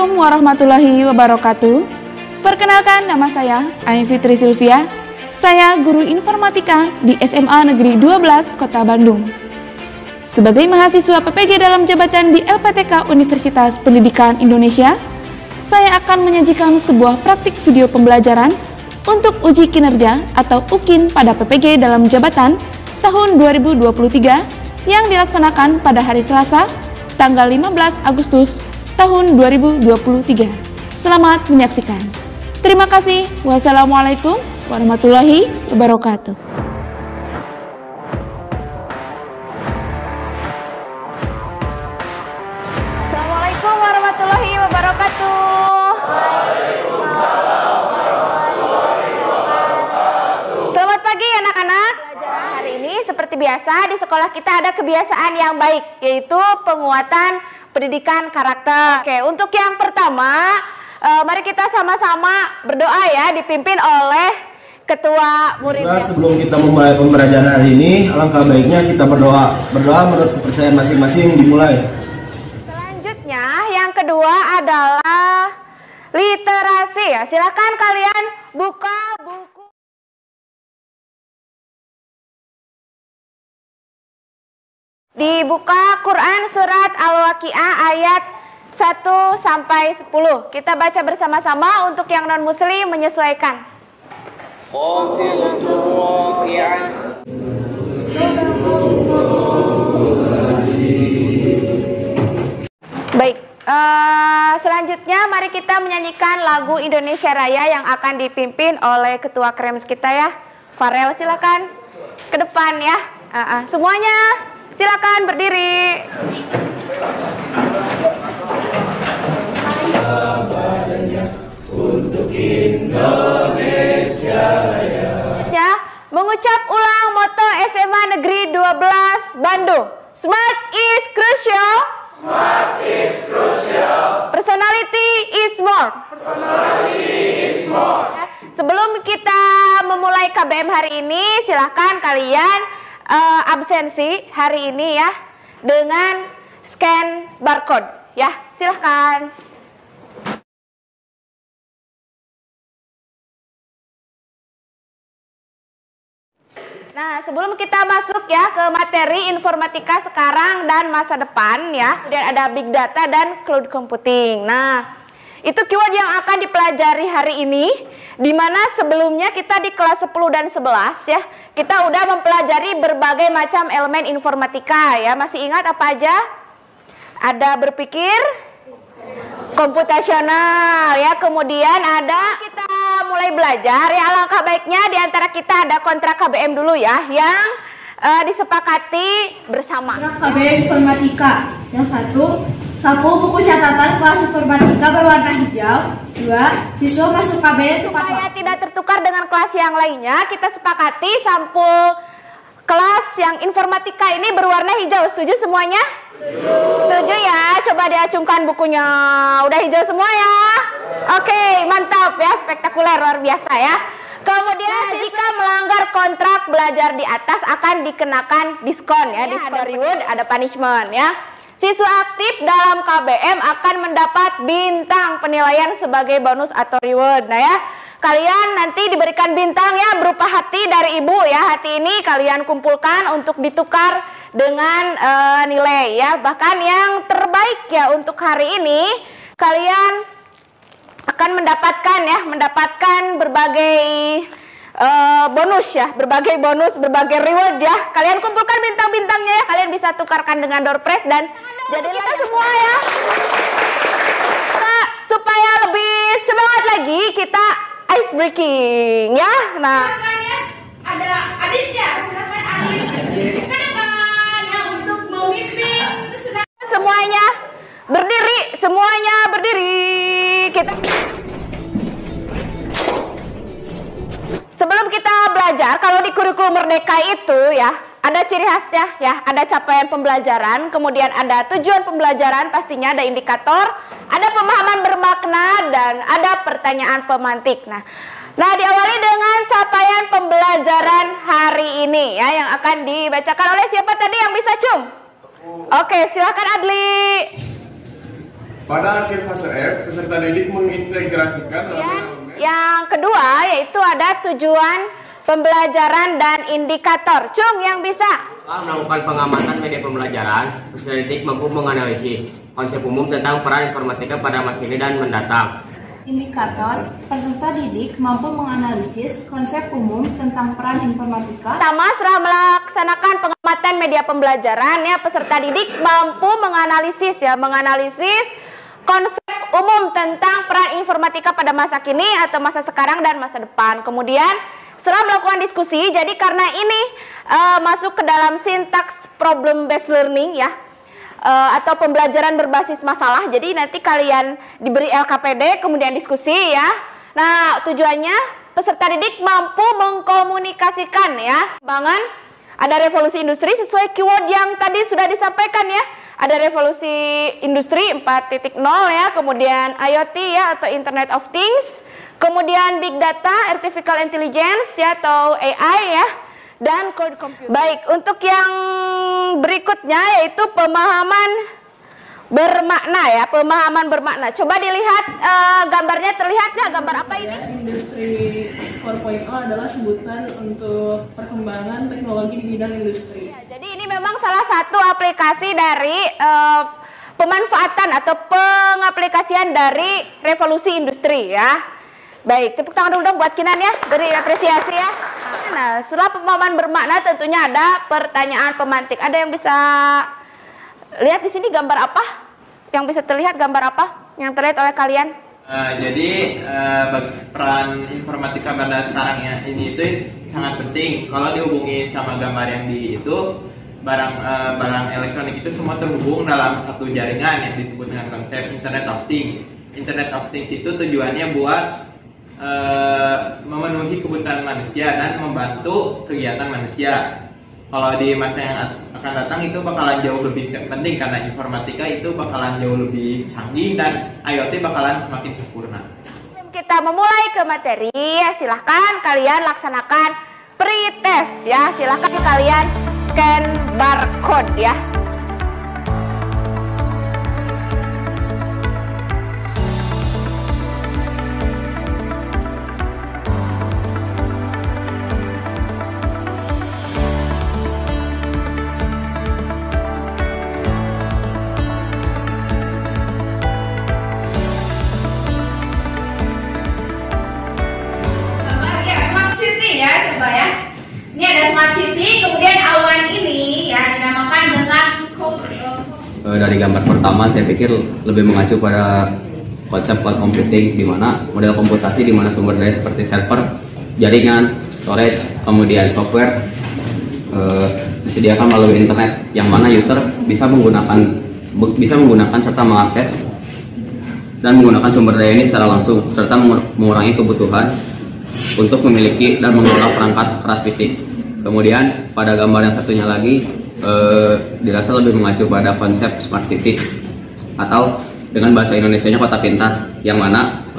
Assalamualaikum warahmatullahi wabarakatuh. Perkenalkan, nama saya Ain Fitri Sylvia. Saya guru informatika di SMA Negeri 12 Kota Bandung. Sebagai mahasiswa PPG dalam jabatan di LPTK Universitas Pendidikan Indonesia, saya akan menyajikan sebuah praktik video pembelajaran untuk uji kinerja atau UKIN pada PPG dalam jabatan tahun 2023 yang dilaksanakan pada hari Selasa, tanggal 15 Agustus tahun 2023. Selamat menyaksikan. Terima kasih. Wassalamualaikum warahmatullahi wabarakatuh. Assalamualaikum warahmatullahi wabarakatuh. Waalaikumsalam warahmatullahi wabarakatuh. Selamat pagi anak-anak. Pelajaran hari ini seperti biasa di sekolah kita ada kebiasaan yang baik, yaitu penguatan pendidikan karakter. Oke, untuk yang pertama, mari kita sama-sama berdoa ya, dipimpin oleh ketua murid. Sebelum kita memulai pembelajaran hari ini, alangkah baiknya kita berdoa. Berdoa menurut kepercayaan masing-masing dimulai. Selanjutnya, yang kedua adalah literasi ya. Silakan kalian buka buku. Dibuka Quran surat Al-Waqiah ayat 1 sampai 10. Kita baca bersama-sama, untuk yang non-muslim menyesuaikan. Baik, selanjutnya mari kita menyanyikan lagu Indonesia Raya yang akan dipimpin oleh ketua Krems kita ya. Farel, silakan ke depan ya. Semuanya silakan berdiri. Untuk Indonesia Raya. Ya, mengucap ulang moto SMA Negeri 12 Bandung. Smart is crucial. Smart is crucial. Personality is more. Personality is more. Sebelum kita memulai KBM hari ini, silahkan kalian absensi hari ini ya dengan scan barcode ya, silahkan. Nah, sebelum kita masuk ya ke materi informatika sekarang dan masa depan ya, kemudian ada big data dan cloud computing. Nah, itu keyword yang akan dipelajari hari ini, di mana sebelumnya kita di kelas 10 dan 11 ya, kita udah mempelajari berbagai macam elemen informatika ya. Masih ingat apa aja? Ada berpikir, komputasional ya, kemudian ada kita mulai belajar ya, alangkah baiknya di antara kita ada kontrak KBM dulu ya, yang disepakati bersama. Kontrak KBM informatika. Yang satu, sapu buku catatan kelas informatika berwarna hijau. 2. Siswa masuk KBM untuk supaya tidak tertukar dengan kelas yang lainnya, kita sepakati sampul kelas yang informatika ini berwarna hijau. Setuju semuanya? Setuju ya? Coba diacungkan bukunya. Udah hijau semua ya? Oke, mantap ya, spektakuler, luar biasa ya. Kemudian jika melanggar kontrak belajar di atas akan dikenakan diskon ya, diskon, ada reward, ada punishment ya. Siswa aktif dalam KBM akan mendapat bintang penilaian sebagai bonus atau reward. Nah ya, kalian nanti diberikan bintang ya berupa hati dari ibu ya. Hati ini kalian kumpulkan untuk ditukar dengan nilai ya. Bahkan yang terbaik ya untuk hari ini, kalian akan mendapatkan berbagai bonus ya, berbagai bonus, berbagai reward ya. Kalian kumpulkan bintang-bintangnya ya, kalian bisa tukarkan dengan door prize dan jadi kita semua ya. Nah, supaya lebih semangat lagi kita ice breaking ya. Nah, ada adiknya, silakan adik. Ke depan yang untuk memimpin. semuanya berdiri, semuanya berdiri. Kita sebelum kita belajar, kalau di kurikulum Merdeka itu ya, ada ciri khasnya ya, ada capaian pembelajaran, kemudian ada tujuan pembelajaran, pastinya ada indikator, ada pemahaman bermakna, dan ada pertanyaan pemantik. Nah, diawali dengan capaian pembelajaran hari ini ya, yang akan dibacakan oleh siapa tadi yang bisa cum? Oke, silakan Adli. Pada akhir fase F, peserta didik mengintegrasikan yang kedua yaitu ada tujuan pembelajaran dan indikator. Cung yang bisa melakukan pengamatan media pembelajaran, peserta didik mampu menganalisis konsep umum tentang peran informatika pada masa ini dan mendatang. Indikator, peserta didik mampu menganalisis konsep umum tentang peran informatika. Pertama, setelah melaksanakan pengamatan media pembelajaran ya, peserta didik mampu menganalisis konsep umum tentang peran informatika pada masa kini atau masa sekarang dan masa depan. Kemudian setelah melakukan diskusi, jadi karena ini masuk ke dalam sintaks problem based learning ya, atau pembelajaran berbasis masalah. Jadi nanti kalian diberi LKPD kemudian diskusi ya. Nah, tujuannya peserta didik mampu mengkomunikasikan ya bangan ada revolusi industri sesuai keyword yang tadi sudah disampaikan ya. Ada revolusi industri 4.0 ya, kemudian IoT ya atau Internet of Things, kemudian Big Data, Artificial Intelligence ya atau AI ya, dan code computing. Baik, untuk yang berikutnya yaitu pemahaman bermakna ya, pemahaman bermakna. Coba dilihat gambarnya, terlihat nggak gambar apa ini? Industri 4.0 adalah sebutan untuk perkembangan teknologi di bidang industri. Ya, jadi ini memang salah satu aplikasi dari pemanfaatan atau pengaplikasian dari revolusi industri ya. Baik, tepuk tangan dulu dong buat Kinan ya, beri apresiasi ya. Nah, setelah pemahaman bermakna tentunya ada pertanyaan pemantik. Ada yang bisa lihat di sini gambar apa? Yang bisa terlihat gambar apa? Yang terlihat oleh kalian? Jadi peran informatika pada sekarang ya ini itu sangat penting. Kalau dihubungi sama gambar yang di itu barang elektronik itu semua terhubung dalam satu jaringan yang disebut dengan konsep Internet of Things. Internet of Things itu tujuannya buat memenuhi kebutuhan manusia dan membantu kegiatan manusia. Kalau di masa yang akan datang itu bakalan jauh lebih penting karena informatika itu bakalan jauh lebih canggih dan IoT bakalan semakin sempurna. Kita memulai ke materi ya, silahkan kalian laksanakan pre-test ya, silahkan kalian scan barcode ya. Ini ada smart city, kemudian awan ini ya dinamakan dengan code. Dari gambar pertama saya pikir lebih mengacu pada konsep cloud computing, di mana model komputasi di mana sumber daya seperti server, jaringan, storage, kemudian software disediakan melalui internet, yang mana user bisa menggunakan serta mengakses dan menggunakan sumber daya ini secara langsung, serta mengurangi kebutuhan untuk memiliki dan mengelola perangkat keras fisik. Kemudian pada gambar yang satunya lagi dirasa lebih mengacu pada konsep smart city atau dengan bahasa Indonesianya kota pintar, yang mana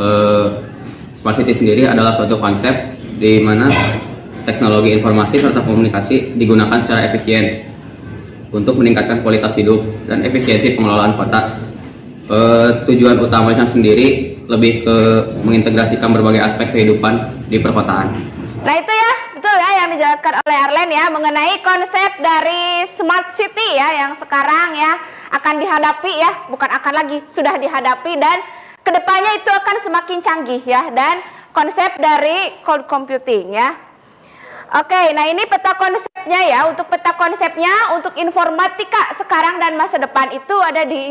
smart city sendiri adalah suatu konsep di mana teknologi informasi serta komunikasi digunakan secara efisien untuk meningkatkan kualitas hidup dan efisiensi pengelolaan kota. Tujuan utamanya sendiri lebih ke mengintegrasikan berbagai aspek kehidupan di perkotaan. Nah itu ya, betul ya yang dijelaskan oleh Arlen ya mengenai konsep dari smart city ya yang sekarang ya akan dihadapi ya, bukan akan lagi, sudah dihadapi dan kedepannya itu akan semakin canggih ya, dan konsep dari cloud computing ya. Oke, nah ini peta konsepnya ya. Untuk peta konsepnya untuk informatika sekarang dan masa depan itu ada di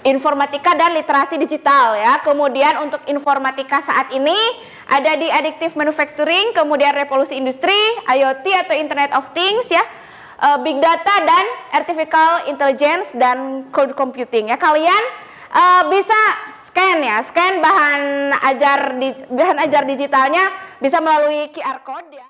informatika dan literasi digital ya. Kemudian untuk informatika saat ini ada di additive manufacturing, kemudian revolusi industri, IoT atau Internet of Things ya, Big Data dan Artificial Intelligence dan cloud computing ya. Kalian bisa scan ya, scan bahan ajar digitalnya bisa melalui QR code ya.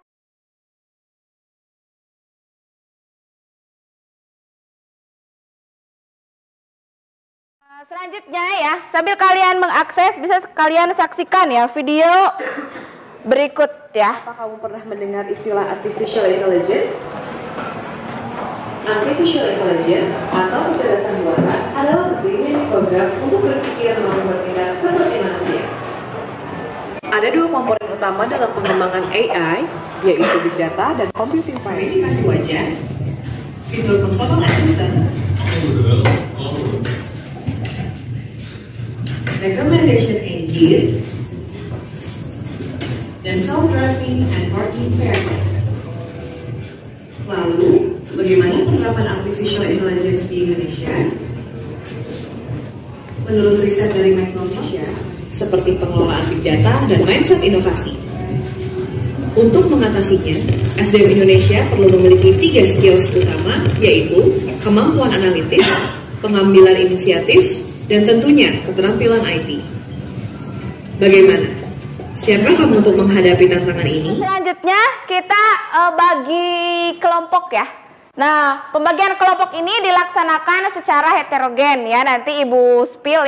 Selanjutnya ya, sambil kalian mengakses bisa kalian saksikan ya video berikut ya. Apa kamu pernah mendengar istilah artificial intelligence? Artificial intelligence atau kecerdasan buatan adalah mesin yang program untuk berpikir maupun bertindak seperti manusia. Ada dua komponen utama dalam pengembangan AI, yaitu Big Data dan Computing Verifikasi wajah, fitur personal assistant, recommendation engine, dan self-driving and parking fairness. Lalu, bagaimana penerapan artificial intelligence di Indonesia? Menurut riset dari Indonesia, seperti pengelolaan big data dan mindset inovasi. Untuk mengatasinya, SDM Indonesia perlu memiliki 3 skills utama, yaitu kemampuan analitis, pengambilan inisiatif, dan tentunya keterampilan IT. Bagaimana? Siapa kamu untuk menghadapi tantangan ini? Selanjutnya kita bagi kelompok ya. Nah, pembagian kelompok ini dilaksanakan secara heterogen ya. Nanti Ibu Spin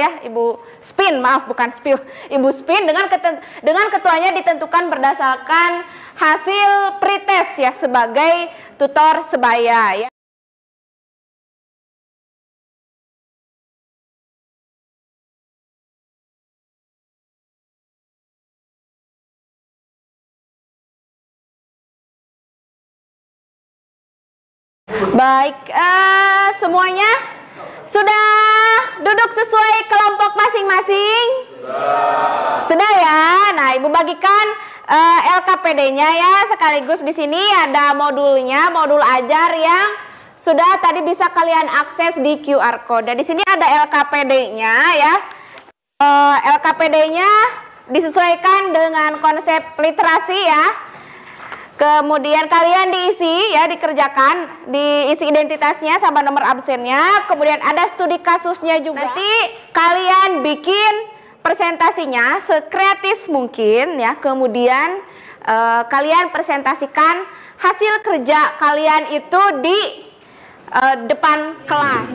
dengan ketuanya ditentukan berdasarkan hasil pretest ya sebagai tutor sebaya ya. Baik, semuanya sudah duduk sesuai kelompok masing-masing? Sudah ya. Nah, Ibu bagikan LKPD-nya ya, sekaligus di sini ada modulnya, modul ajar yang sudah tadi bisa kalian akses di QR code. Dan di sini ada LKPD-nya ya. LKPD-nya disesuaikan dengan konsep literasi ya. Kemudian kalian diisi ya, dikerjakan, diisi identitasnya sama nomor absennya. Kemudian ada studi kasusnya juga. Nanti kalian bikin presentasinya sekreatif mungkin ya. Kemudian kalian presentasikan hasil kerja kalian itu di depan kelas.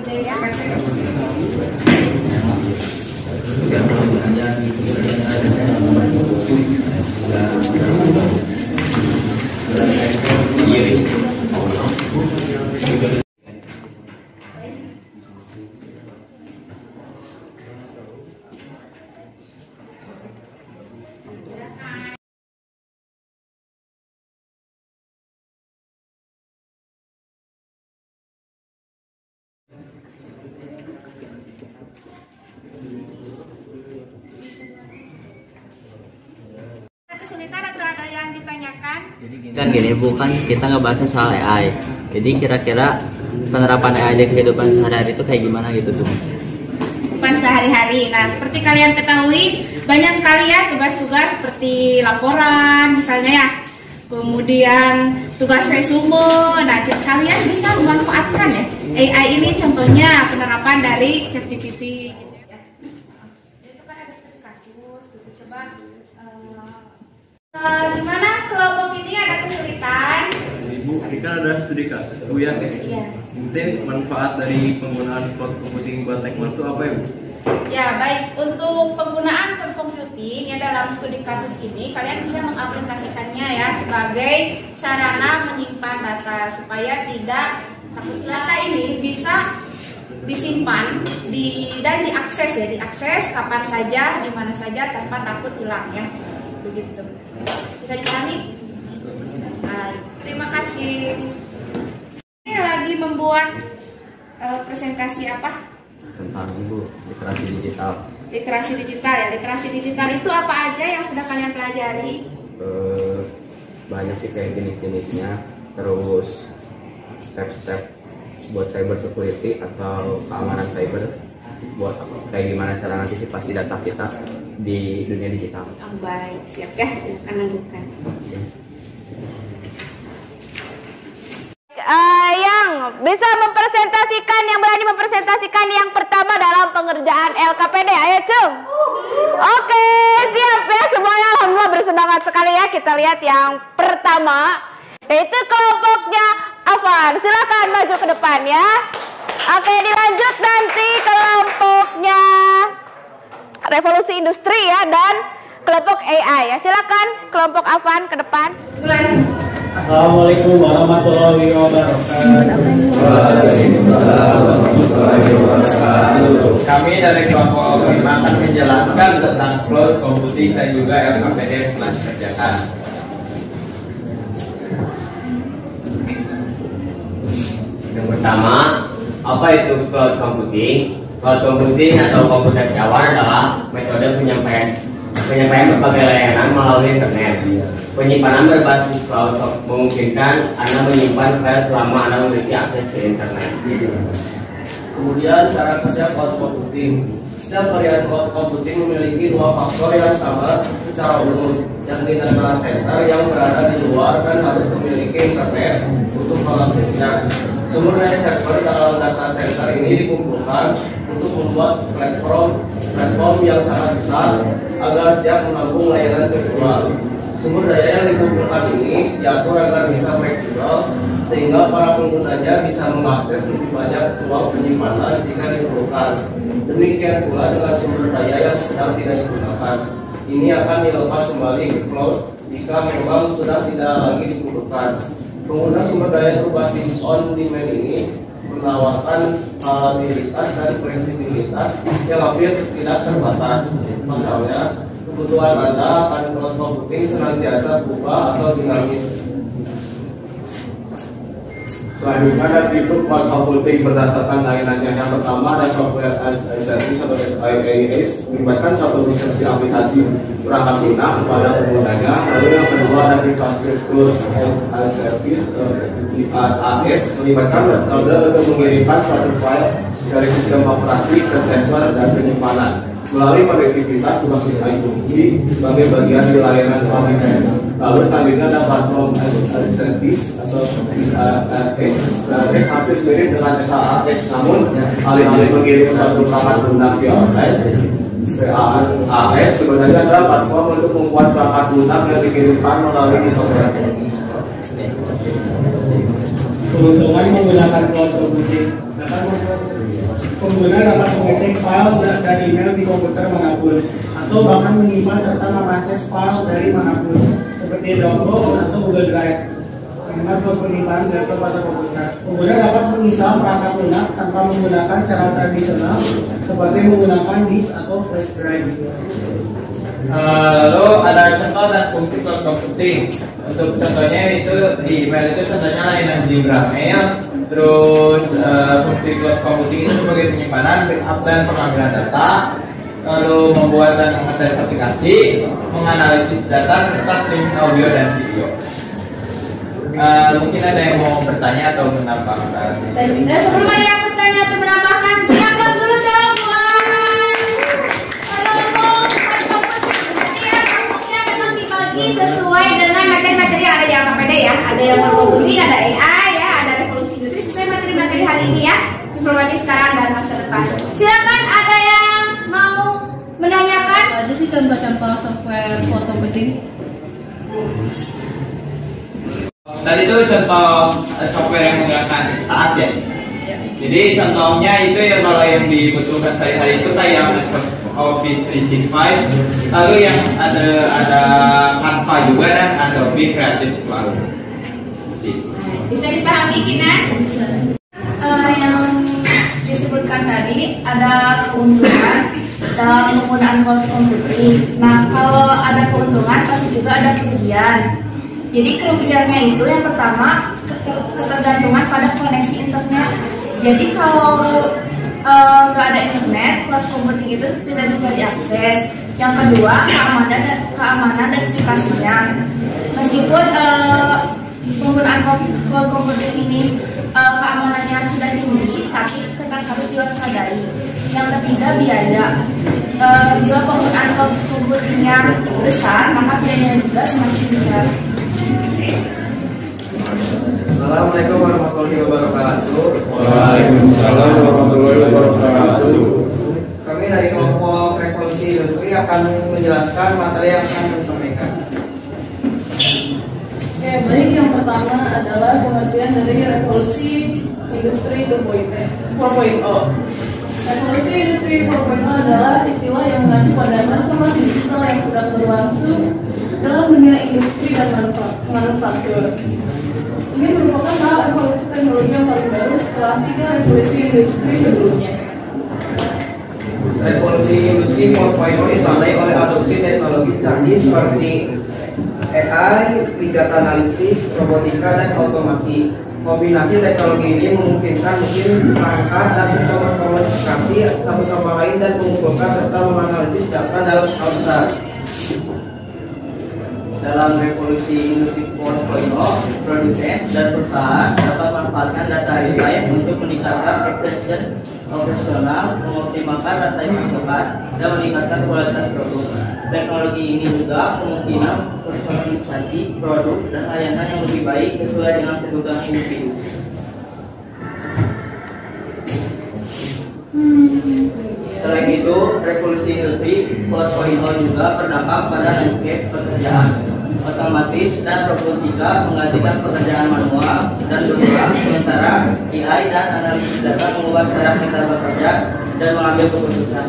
Kesulitan atau ada yang ditanyakan? Kan gini, bukan kita ngebahas soal AI. Jadi kira-kira penerapan AI di kehidupan sehari-hari itu kayak gimana gitu tuh? Kehidupan sehari-hari. Nah, seperti kalian ketahui, banyak sekali ya tugas-tugas seperti laporan misalnya ya. Kemudian tugas resume. Nah, kalian bisa memanfaatkan ya AI ini, contohnya penerapan dari ChatGPT gitu ya. Itu kan ada studi kasus gitu. Coba gimana kelompok ini ada kesulitan? Ibu, ini kan ada studi kasus Bu ya. Iya. Mungkin manfaat dari penggunaan cloud computing buat teknologi itu apa ya Bu? Ya, baik. Untuk penggunaan cloud computing ya dalam studi kasus ini, kalian bisa mengaplikasikannya ya sebagai sarana menyimpan data supaya tidak takut data ini bisa disimpan dan diakses ya, diakses kapan saja, di mana saja tanpa takut hilang ya. Begitu. Bisa dipahami? Terima kasih. Ini lagi membuat presentasi apa? Tentang Ibu, literasi digital. Literasi digital ya. Literasi digital itu apa aja yang sudah kalian pelajari? Banyak sih kayak jenis-jenisnya, terus step-step buat cyber security atau keamanan cyber, buat kayak gimana cara antisipasi data kita di dunia digital. Oh, baik, siap ya, silakan lanjutkan. Yang bisa mempresentasikan, yang berani mempresentasikan yang pertama dalam pengerjaan LKPD, ayo Cung. Oke, siap ya semuanya, alhamdulillah bersemangat sekali ya. Kita lihat yang pertama, yaitu kelompoknya Afan. Silakan maju ke depan ya. Oke, dilanjut nanti kelompoknya Revolusi Industri ya, dan kelompok AI ya. Silakan kelompok Afan ke depan. Mulai. Assalamualaikum warahmatullahi wabarakatuh. Waalaikumsalam warahmatullahi wabarakatuh. Kami dari kelompok 5 akan menjelaskan tentang cloud computing dan juga LKPD yang telah dikerjakan. Yang pertama, apa itu cloud computing? Cloud computing atau komputasi awal adalah metode penyampaian berbagai layanan melalui internet. Penyimpanan berbasis cloud memungkinkan Anda menyimpan file selama Anda memiliki akses ke internet. Kemudian cara kerja cloud computing. Setiap varian cloud computing memiliki dua faktor yang sama secara umum, yakni data center yang berada di luar dan harus memiliki internet untuk mengaksesnya. Sumber daya server dalam data center ini dikumpulkan untuk membuat platform yang sangat besar agar siap menampung layanan virtual. Sumber daya yang dikumpulkan ini diatur agar bisa fleksibel sehingga para penggunanya bisa mengakses lebih banyak ruang penyimpanan jika diperlukan. Demikian pula dengan sumber daya yang sedang tidak digunakan. Ini akan dilepas kembali ke cloud jika memang sudah tidak lagi diperlukan. Pengguna sumber daya berbasis on demand ini menawarkan stabilitas dan fleksibilitas yang hampir tidak terbatas. Pasalnya, kebutuhan Anda akan cloud computing senantiasa berubah atau dinamis. Selanjutnya ada fitur cloud computing berdasarkan layanannya. Yang pertama ada software as a service atau SaaS, melibatkan suatu aplikasi perangkat lunak kepada penggunanya. Lalu yang kedua ada infrastruktur as a service AS, melibatkan metode untuk mengirimkan suatu file dari sistem operasi ke server dan penyimpanan melalui konektivitas berbasis IoT sebagai bagian dari layanan cloud. Lalu selanjutnya ada platform as a service atau SaaS, hampir mirip dengan SaaS, namun alih-alih mengirim suatu perangkat lunak via online, SaaS sebenarnya adalah platform untuk membuat perangkat lunak yang dikirimkan melalui internet. Keuntungan menggunakan cloud computing. Pengguna dapat mengecek file dan email di komputer manapun, atau bahkan menyimpan serta mengakses file dari manapun, seperti Dropbox atau Google Drive. Dengan penyimpanan di laptop atau komputer, pengguna dapat menginstal perangkat lunak tanpa menggunakan cara tradisional, seperti menggunakan disk atau flash drive. Lalu ada contoh dan fungsi cloud computing. Untuk contohnya itu di email itu contohnya layanan Gmail. Terus fungsi cloud computing itu sebagai penyimpanan, backup dan pengambilan data, lalu membuat dan mengetes aplikasi, menganalisis data serta streaming audio dan video. Mungkin ada yang mau bertanya atau menambahkan? Sebelum ada yang bertanya atau menambahkan, diangkat dulu dong. Sesuai dengan materi-materi yang ada di LKPD ya. Ada yang berkomputing, ada AI ya, ada revolusi industri sesuai materi-materi hari ini ya. Informasi sekarang dan masa depan. Silakan ada yang mau menanyakan? Aja sih contoh-contoh software cloud computing. Tadi itu contoh software yang menggunakan SaaS ya. Jadi contohnya itu ya kalau yang dibutuhkan sehari-hari itu kayak Microsoft Office 365, lalu yang ada Canva juga dan Adobe Creative Cloud. Bisa dipahami Kinan? Yang disebutkan tadi ada keuntungan dalam penggunaan cloud computing. Nah, kalau ada keuntungan pasti juga ada kerugian. Jadi kerugiannya itu yang pertama ketergantungan pada koneksi internet. Jadi kalau nggak ada internet, cloud computing itu tidak bisa diakses. Yang kedua, keamanan dan privasinya. Meskipun penggunaan cloud computing ini keamanannya sudah tinggi, tapi tetap harus diwaspadai. Yang ketiga, biaya. Bila penggunaan cloud computingnya besar, maka biayanya juga semakin besar. Assalamualaikum warahmatullahi wabarakatuh. Waalaikumsalam warahmatullahi wabarakatuh. Kami dari kelompok revolusi industri akan menjelaskan materi yang akan kami sampaikan. Oke, baik, yang pertama adalah pengertian dari revolusi industri 4.0. Revolusi industri 4.0 adalah istilah yang mengacu pada transformasi digital yang sedang berlangsung dalam dunia industri dan manufaktur. Ini merupakan hal evolusi teknologi yang paling baru setelah 3 revolusi industri sebelumnya. Revolusi industri 4.0 ditandai oleh adopsi teknologi canggih seperti AI, big data analitik, robotika, dan otomasi. Kombinasi teknologi ini memungkinkan mesin perangkat dan sistem berkomunikasi satu sama lain dan mengumpulkan serta menganalisis data dalam skala besar. Dalam revolusi industri 4.0, produsen dan perusahaan dapat memanfaatkan data real-time untuk meningkatkan efisiensi operasional, mengoptimalkan data yang dimasukkan, dan meningkatkan kualitas produk. Teknologi ini juga kemungkinan personalisasi produk dan layanan yang lebih baik sesuai dengan kebutuhan individu. Selain itu, revolusi industri 4.0 juga berdampak pada landscape pekerjaan. Otomatis dan robotika menggantikan pekerjaan manual dan berulang, sementara AI dan analisis data mengubah cara kita bekerja dan mengambil keputusan.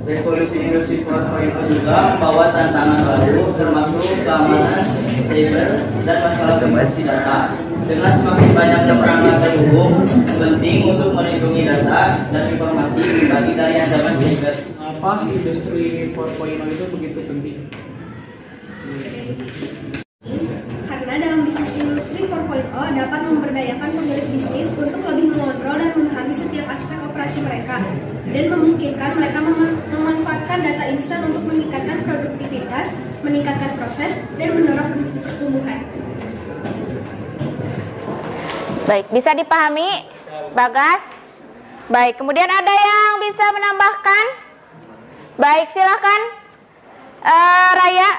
Revolusi industri 4.0 juga membawa tantangan baru termasuk keamanan cyber dan masalah privasi data. Dengan semakin banyaknya perangkat terhubung, penting untuk melindungi data dan informasi pribadi dari ancaman cyber. Apa industri 4.0 itu begitu penting? Karena dalam bisnis industri 4.0 dapat memberdayakan pemilik bisnis untuk lebih mengontrol dan memahami setiap aspek operasi mereka dan memungkinkan mereka memanfaatkan data instan untuk meningkatkan produktivitas, meningkatkan proses, dan mendorong pertumbuhan. Baik, bisa dipahami, Bagas? Baik, kemudian ada yang bisa menambahkan? Baik, silakan, Raya.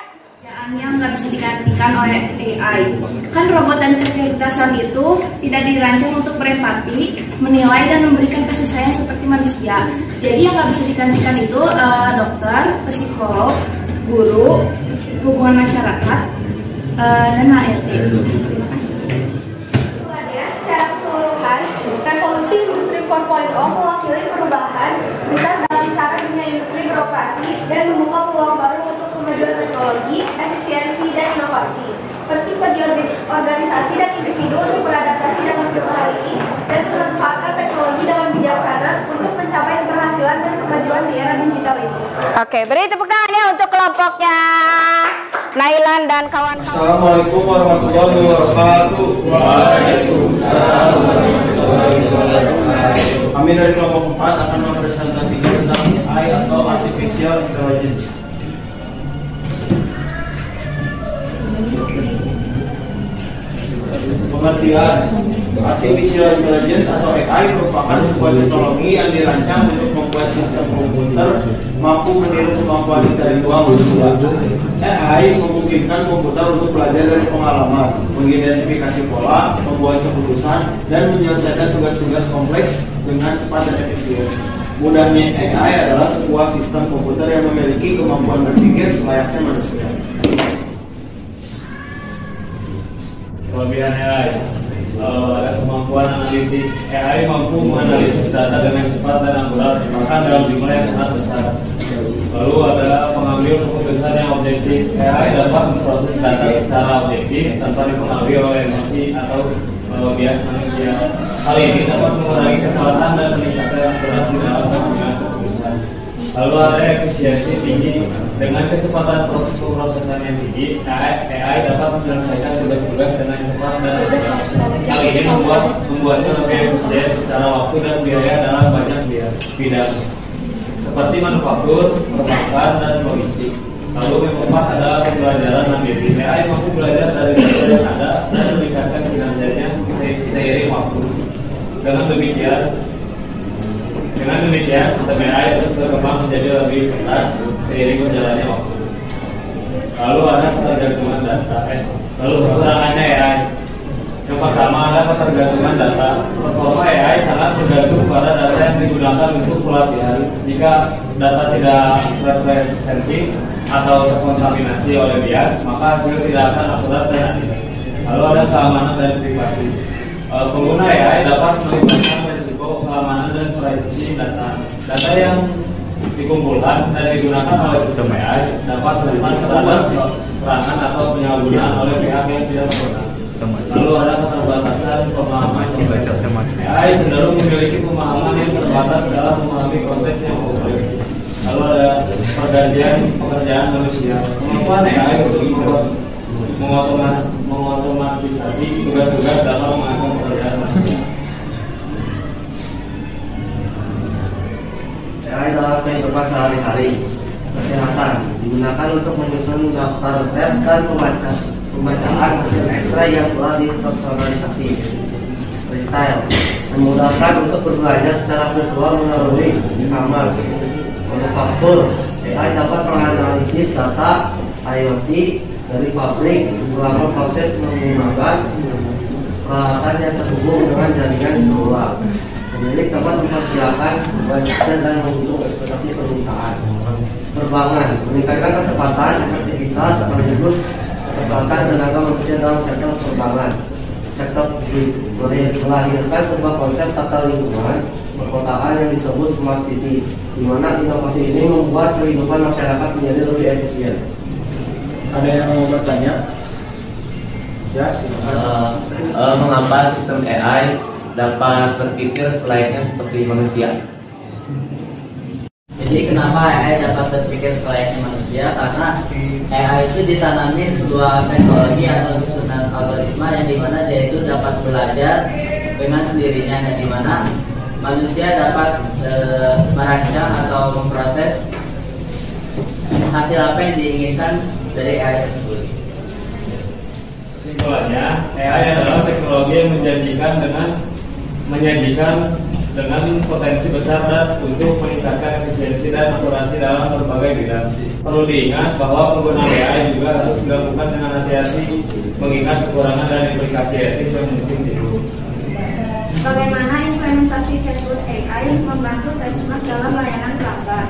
Yang nggak bisa digantikan oleh AI. Kan robot dan kecerdasan itu tidak dirancang untuk berempati, menilai dan memberikan kasih sayang seperti manusia. Jadi yang nggak bisa digantikan itu dokter, psikolog, guru, hubungan masyarakat, dan HRD. Terima kasih. Secara keseluruhan, revolusi industri 4.0 mewakili perubahan besar dalam cara dunia industri beroperasi dan membuka peluang baru untuk kemajuan teknologi, efisiensi, dan inovasi. Penting bagi organisasi dan individu untuk beradaptasi dengan perubahan ini dan memanfaatkan teknologi dengan bijaksana untuk mencapai keberhasilan dan kemajuan di era digital ini. Oke, beri tepuk tangan ya untuk kelompoknya Nailan dan kawan-kawan. Assalamualaikum warahmatullahi wabarakatuh. Waalaikumsalam warahmatullahi wabarakatuh. Kami dari kelompok 4 akan mempresentasikan tentang AI atau Artificial Intelligence. Pengertian Artificial Intelligence atau AI merupakan sebuah teknologi yang dirancang untuk membuat sistem komputer mampu meniru kemampuan intelektual manusia. AI memungkinkan komputer untuk belajar dari pengalaman, mengidentifikasi pola, membuat keputusan, dan menyelesaikan tugas-tugas kompleks dengan cepat dan efisien. Mudahnya AI adalah sebuah sistem komputer yang memiliki kemampuan berpikir selayaknya manusia. Kelebihan AI, ada kemampuan analitik. AI mampu menganalisis data dengan cepat dan akurat, bahkan dalam jumlah yang sangat besar. Lalu ada pengambil keputusan yang objektif. AI dapat memproses data secara objektif tanpa dipengaruhi oleh emosi atau bias manusia. Hal ini dapat mengurangi kesalahan dan meningkatkan akurasi dalam pengambilan keputusan. Lalu ada efisiensi tinggi. Dengan kecepatan proses pemrosesan yang tinggi, AI dapat menyelesaikan tugas-tugas dengan cepat dan akurat. Hal ini membuatnya lebih efisien secara waktu dan biaya dalam banyak bidang, seperti manufaktur, perbankan, dan logistik. Lalu yang keempat adalah pembelajaran mandiri. AI mampu belajar dari data yang ada dan meningkatkan kinerjanya seiring waktu. Dengan demikian, sistem AI terus berkembang menjadi lebih cerdas seiring berjalannya waktu. Lalu ada ketergantungan data. Lalu kekurangannya AI. Yang pertama ada ketergantungan data. Performa AI sangat bergantung pada data yang digunakan untuk pelatihan. Jika data tidak representatif atau terkontaminasi oleh bias, maka hasil tidak akan akurat dan adil. Lalu ada keamanan dan privasi. Pengguna AI dapat melibatkan risiko keamanan dan privasi data. Data yang dikumpulkan dan digunakan oleh sistem AI dapat rentan terhadap serangan atau penyalahgunaan oleh pihak yang tidak berwenang. Lalu ada keterbatasan pemahaman AI cenderung memiliki pemahaman yang terbatas dalam memahami konteks yang kompleks. Lalu ada pergantian pekerjaan manusia. Kemampuan AI untuk mengotomatisasi tugas-tugas dalam melakukan pekerjaan manusia. AI dalam kehidupan sehari-hari. Kesehatan digunakan untuk menyusun daftar resep dan pembacaan hasil X-ray yang telah dipersonalisasi. Retail memudahkan untuk berbelanja secara virtual melalui e-commerce. Manufaktur AI dapat menganalisis data IoT dari pabrik selama proses menggunakan peralatan yang terhubung dengan jaringan berulang. Pemilik dapat memperkirakan banyaknya dan menghitung ekspektasi permintaan. Perbankan meningkatkan kecepatan, efektivitas, sekaligus kecepatan tenaga manusia dalam sektor perbankan. Sektor melahirkan sebuah konsep tata lingkungan perkotaan yang disebut smart city, di mana inovasi ini membuat kehidupan masyarakat menjadi lebih efisien. Ada yang mau bertanya? Ya, silakan. Mengapa sistem AI dapat berpikir selayaknya seperti manusia? Jadi kenapa AI dapat berpikir selayaknya manusia? Karena AI itu ditanamin sebuah teknologi atau susunan algoritma yang dimana dia itu dapat belajar dengan sendirinya, dan dimana manusia dapat merancang atau memproses hasil apa yang diinginkan dari AI tersebut. Kesimpulannya, AI adalah teknologi yang menyajikan dengan potensi besar dan untuk meningkatkan efisiensi dan akurasi dalam berbagai bidang. Perlu diingat bahwa penggunaan AI juga harus dilakukan dengan hati-hati, mengingat kekurangan dan implikasi etis yang mungkin timbul. Bagaimana implementasi chatbot AI membantu Tejmat dalam layanan pelanggan?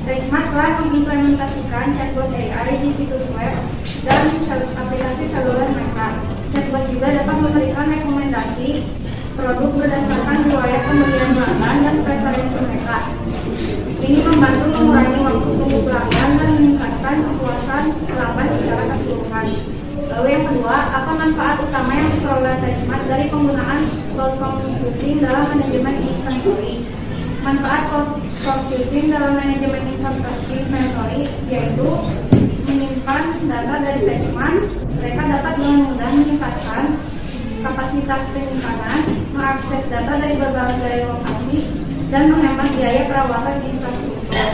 Tejmat telah mengimplementasikan chatbot AI di situs web dan aplikasi seluler mereka. Chatbot juga dapat memberikan rekomendasi produk berdasarkan riwayat pembelian pelanggan dan preferensi mereka. Ini membantu mengurangi waktu tunggu pelanggan dan meningkatkan kepuasan pelanggan secara keseluruhan. Lalu yang kedua, apa manfaat utama yang diperoleh Tejmat dari penggunaan cloud computing dalam manajemen inventory? Manfaat cloud computing dalam manajemen inventory yaitu menyimpan data dari Tejmat. Mereka dapat dengan mudah meningkatkan kapasitas penyimpanan, mengakses data dari berbagai lokasi, dan menghemat biaya perawatan infrastruktur.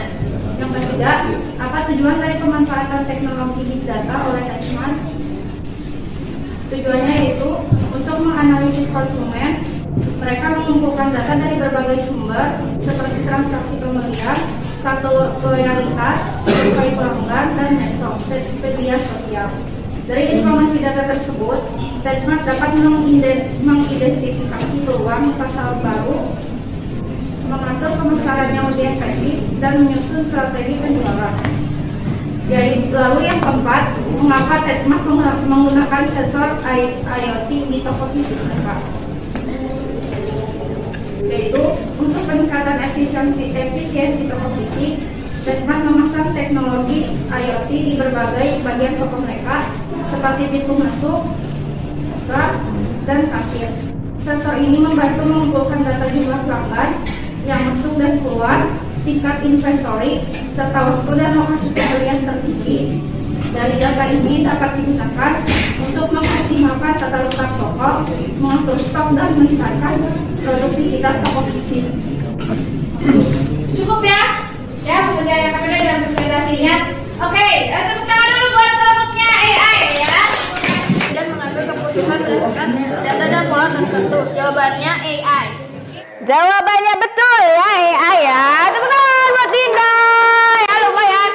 Yang ketiga, apa tujuan dari pemanfaatan teknologi big data oleh Tejmat? Tujuannya yaitu untuk menganalisis konsumen. Mereka mengumpulkan data dari berbagai sumber seperti transaksi pembelian, kartu loyalitas, profil pelanggan, dan media sosial. Dari informasi data tersebut, Tejmat dapat mengidentifikasi peluang pasar baru, mengatur pemasaran yang lebih efektif, dan menyusun strategi penjualan. Lalu yang keempat, mengapa Tejmat menggunakan sensor IoT di toko fisik mereka? Yaitu untuk peningkatan efisiensi toko fisik, Tejmat memasang teknologi IoT di berbagai bagian toko mereka, seperti pintu masuk, rak, dan kasir. Sensor ini membantu mengumpulkan data jumlah pelanggan yang masuk dan keluar, tingkat inventory, serta waktu dan lokasi pembelian tertinggi. Dari data ini dapat digunakan untuk mengoptimalkan tata letak toko, mengatur stok, dan meningkatkan produktivitas toko fisik. Cukup ya? Ya, pekerjaan yang kami dalam presentasinya. Oke, tepuk tangan dulu buat kelompoknya AI ya. Dan mengambil keputusan berdasarkan data dan pola tertentu. Jawabannya AI. Jawabannya betul ya AI ya. Tepuk tangan buat Dinda. Ya lumayan.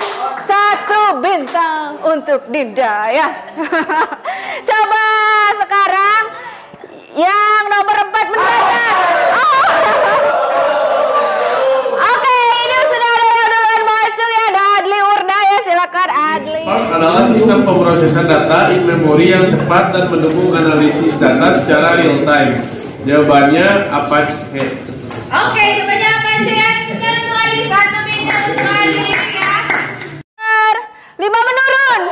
1 bintang untuk Dinda ya. Coba sekarang yang nomor 4 mendadak. Oke, ini sudah ada yang duluan maju ya. Ada Adli Urda ya, silakan Adli. Spark adalah sistem pemrosesan data in memory yang cepat dan mendukung analisis data secara real time. Jawabannya apa? Oke, coba apa aja ya? Sekarang untuk Adli 1 bintang untuk Adli ya. 5 menurun.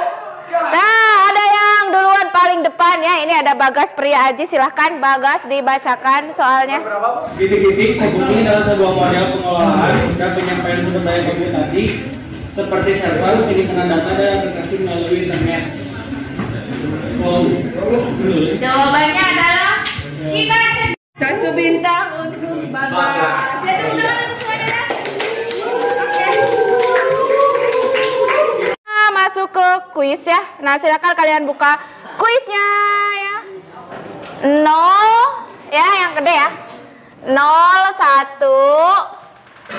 Nah, ada yang yang duluan paling depan ya? Ini ada Bagas Priya Aji, silahkan Bagas dibacakan soalnya. Titik-titik computing adalah sebuah model pengolahan dan penyampaian sumber daya komputasi seperti server, penyimpanan data dan aplikasi melalui internet. Jawabannya adalah kita cek. 1 bintang untuk Bagas. Ya, tepuk tangan untuk saudara. Masuk ke kuis ya. Nah, silakan kalian buka kuisnya ya. 0 ya, yang gede ya. 01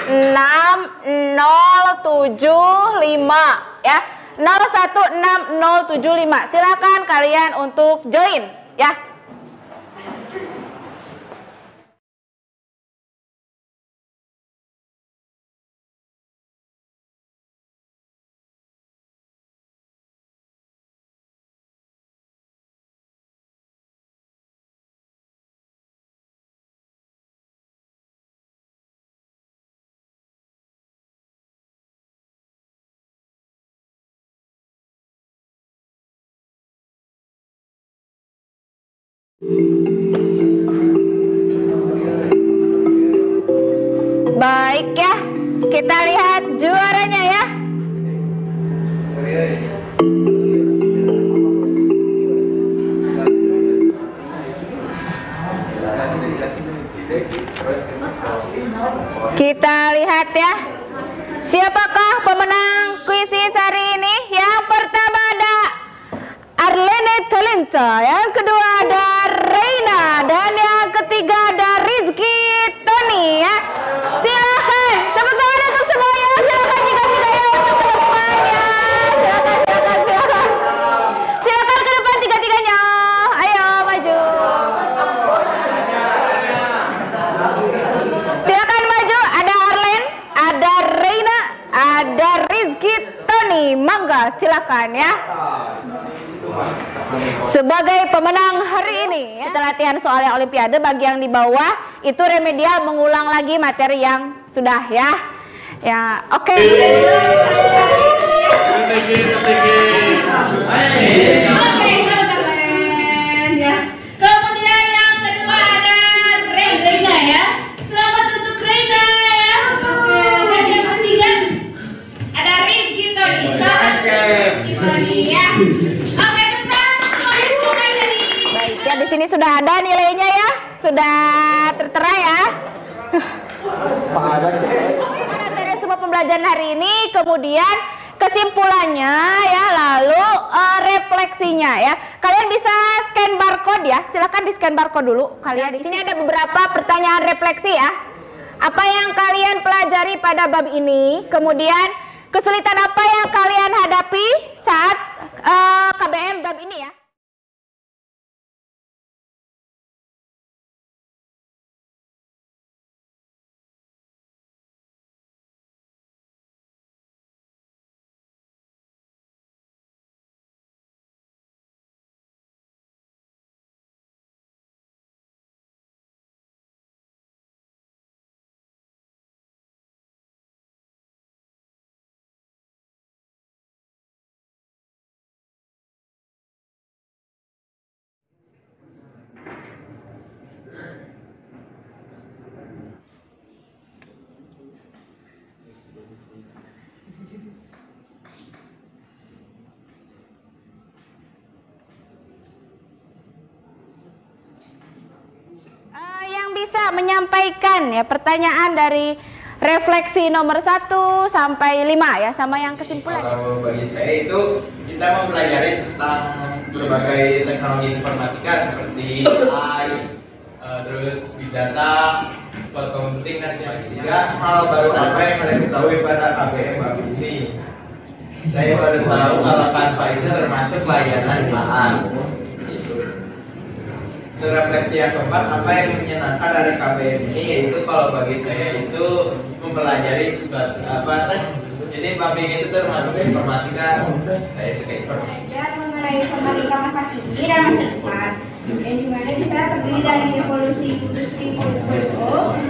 6075 ya. 016075. Silakan kalian untuk join ya. Baik ya, kita lihat juaranya ya. Kita lihat ya, siapakah pemenang kuisis hari ini? Yang pertama ada Arlene Talenta, yang kedua ada Reina, dan yang ketiga ada Rizky Tony ya. Silakan tepuk tangan untuk semuanya. Silakan jika tidak ya untuk ke depannya. Silakan. Silakan ke depan tiga-tiganya. Ayo maju. Silakan maju. Ada Arlene, ada Reina, ada Rizky Tony. Mangga silakan ya. Sebagai pemenang hari ini ya, kita latihan soalnya Olimpiade. Bagi yang di bawah itu remedial, mengulang lagi materi yang sudah ya. Ya, oke. Ya. Kemudian yang kedua ada Reina ya. Selamat untuk Reina ya. Oke. Dan yang ketiga ada Rizky Tony. Selamat Rizky Tony ya. Oke, ya, di sini sudah ada nilainya ya, sudah tertera ya. Dari semua pembelajaran hari ini, kemudian kesimpulannya ya, lalu refleksinya ya. Kalian bisa scan barcode ya, silakan di scan barcode dulu. Kalian di sini ada beberapa pertanyaan refleksi ya. Apa yang kalian pelajari pada bab ini? Kemudian kesulitan apa yang kalian hadapi saat KBM bab ini ya? Bisa menyampaikan ya pertanyaan dari refleksi nomor 1 sampai 5 ya, sama yang kesimpulan. Kalau bagi saya itu kita mempelajari tentang berbagai teknologi informatika seperti AI, terus big data, cloud computing dan sebagainya. Hal baru apa yang kalian ketahui pada KBM bab ini? Saya baru tahu kalau Canva itu termasuk layanan SaaS. Refleksi yang keempat, apa yang menyenangkan dari KBM ini, yaitu kalau bagi saya itu mempelajari sesuatu jadi publik itu termasuk informatika. Saya suka informatika. Mengenai informatika masa kini dan masa depan, yang dimana kita terdiri dari revolusi industri 4.0,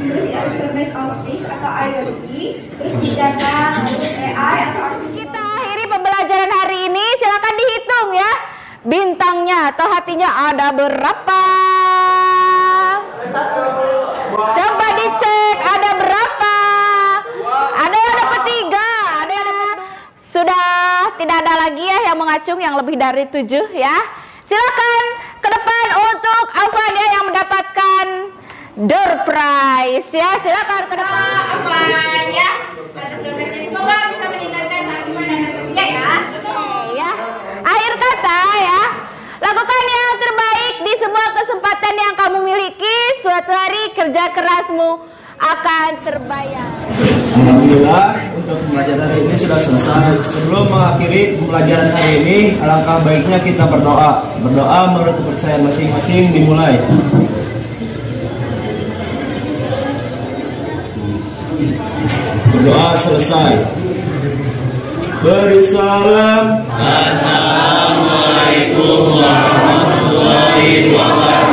terus Internet of Things atau IoT, terus big data, AI atau kita akhiri pembelajaran hari ini. Silakan dihitung ya. bintangnya atau hatinya ada berapa? Coba dicek ada berapa? Ada yang dapat 3, ada yang dapat 2. Sudah tidak ada lagi ya yang mengacung yang lebih dari 7 ya. Silakan ke depan untuk Alfadia yang mendapatkan door prize ya. Silakan ke depan Afan ya. Atas door prize semoga bisa meningkatkan argumen dan antusias ya. Ya. Akhir kata ya. Lakukan yang terbaik di semua kesempatan yang kamu miliki. Suatu hari kerja kerasmu akan terbayar. Alhamdulillah untuk pembelajaran hari ini sudah selesai. Sebelum mengakhiri pembelajaran hari ini, alangkah baiknya kita berdoa. Berdoa menurut kepercayaan masing-masing dimulai. Berdoa selesai. Beri salam. Assalamualaikum warahmatullahi wabarakatuh.